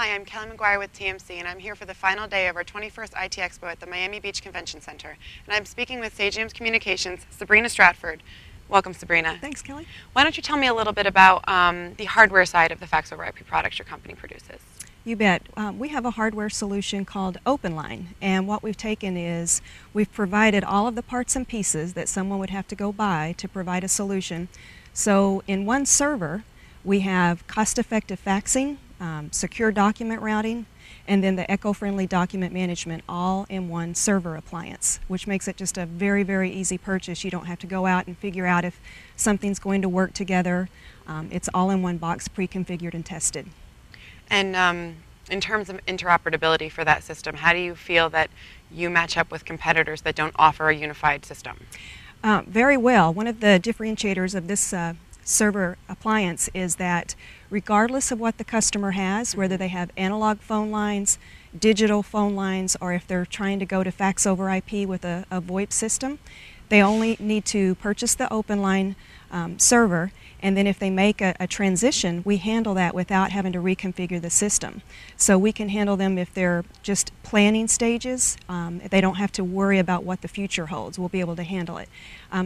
Hi, I'm Kelly McGuire with TMC, and I'm here for the final day of our 21st IT Expo at the Miami Beach Convention Center. And I'm speaking with Sagem Communications, Sabrina Stratford. Welcome, Sabrina. Thanks, Kelly. Why don't you tell me a little bit about the hardware side of the fax over IP products your company produces? You bet. We have a hardware solution called OpenLine, and what we've taken is we've provided all of the parts and pieces that someone would have to go buy to provide a solution. So in one server, we have cost-effective faxing, secure document routing, and then the eco-friendly document management all in one server appliance, which makes it just a very, very easy purchase. You don't have to go out and figure out if something's going to work together. It's all in one box, pre-configured and tested. And in terms of interoperability for that system, how do you feel that you match up with competitors that don't offer a unified system? Very well. One of the differentiators of this server appliance is that regardless of what the customer has, whether they have analog phone lines, digital phone lines, or if they're trying to go to fax over IP with a VoIP system, they only need to purchase the OpenLine server, and then if they make a transition, we handle that without having to reconfigure the system. So we can handle them if they're just planning stages. They don't have to worry about what the future holds. We'll be able to handle it.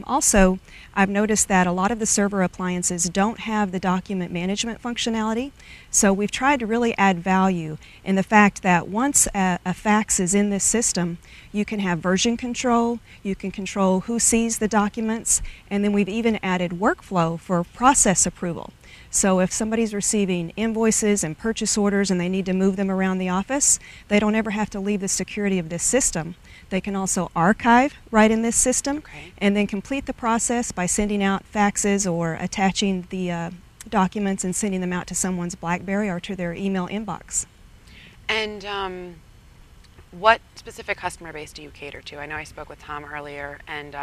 Also, I've noticed that a lot of the server appliances don't have the document management functionality, so we've tried to really add value in the fact that once a fax is in this system, you can have version control, you can control who sees the documents, and then we've even added workflow for process approval. So if somebody's receiving invoices and purchase orders and they need to move them around the office, they don't ever have to leave the security of this system. They can also archive right in this system, and then complete the process by sending out faxes or attaching the documents and sending them out to someone's BlackBerry or to their email inbox. And what specific customer base do you cater to? I know I spoke with Tom earlier, and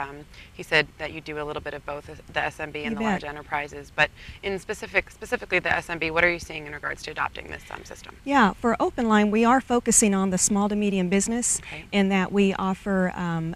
he said that you do a little bit of both the SMB and the large enterprises. But in specifically the SMB, what are you seeing in regards to adopting this system? Yeah, for OpenLine, we are focusing on the small to medium business in that we offer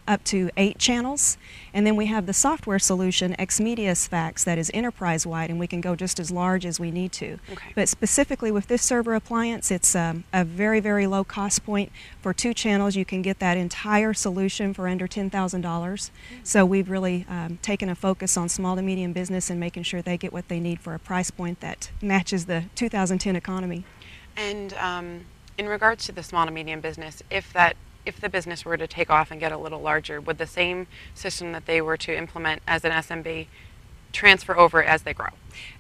up to 8 channels. And then we have the software solution, XMedia's Fax, that is enterprise-wide, and we can go just as large as we need to. But specifically with this server appliance, it's a very, very low cost point. For 2 channels, you can get that entire solution for under $10,000. So we've really taken a focus on small to medium business and making sure they get what they need for a price point that matches the 2010 economy. And in regards to the small to medium business, if the business were to take off and get a little larger, would the same system that they were to implement as an SMB transfer over as they grow?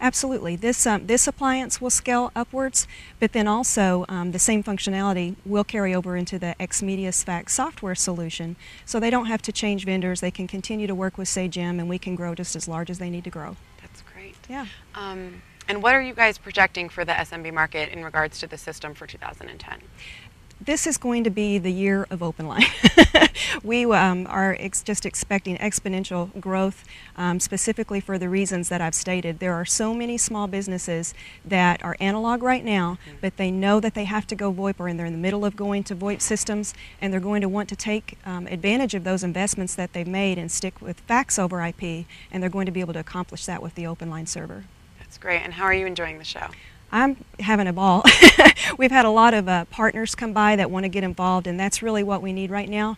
Absolutely. This appliance will scale upwards, but then also the same functionality will carry over into the XMedia's Fax software solution, so they don't have to change vendors. They can continue to work with Sagem, and we can grow just as large as they need to grow. That's great. Yeah. And what are you guys projecting for the SMB market in regards to the system for 2010? This is going to be the year of OpenLine. We are just expecting exponential growth, specifically for the reasons that I've stated. There are so many small businesses that are analog right now, but they know that they have to go VoIP, or they're in the middle of going to VoIP systems, and they're going to want to take advantage of those investments that they've made and stick with fax over IP, and they're going to be able to accomplish that with the OpenLine server. That's great. And how are you enjoying the show? I'm having a ball. We've had a lot of partners come by that want to get involved, and that's really what we need right now.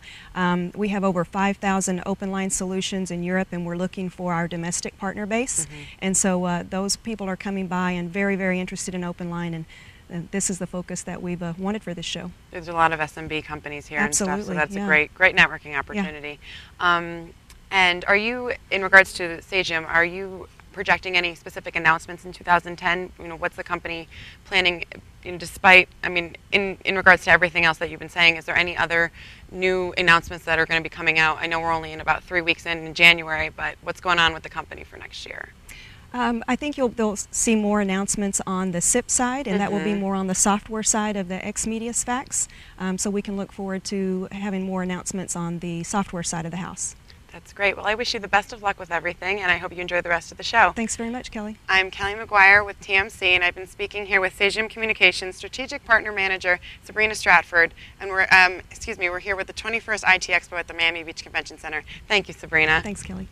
We have over 5,000 OpenLine solutions in Europe, and we're looking for our domestic partner base. And so those people are coming by and very, very interested in OpenLine, and this is the focus that we've wanted for this show. There's a lot of SMB companies here and stuff, so that's a great networking opportunity. And are you, in regards to Sagem, are you projecting any specific announcements in 2010? You know, what's the company planning, despite, I mean, in regards to everything else that you've been saying, is there any other new announcements that are going to be coming out? I know we're only in about 3 weeks in January, but what's going on with the company for next year? I think they'll see more announcements on the SIP side, and that will be more on the software side of the XMedia's Fax. So we can look forward to having more announcements on the software side of the house. That's great. Well, I wish you the best of luck with everything, and I hope you enjoy the rest of the show. Thanks very much, Kelly. I'm Kelly McGuire with TMC, and I've been speaking here with Sagem Communications Strategic Partner Manager Sabrina Stratford, and we're here with the 21st IT Expo at the Miami Beach Convention Center. Thank you, Sabrina. Thanks, Kelly.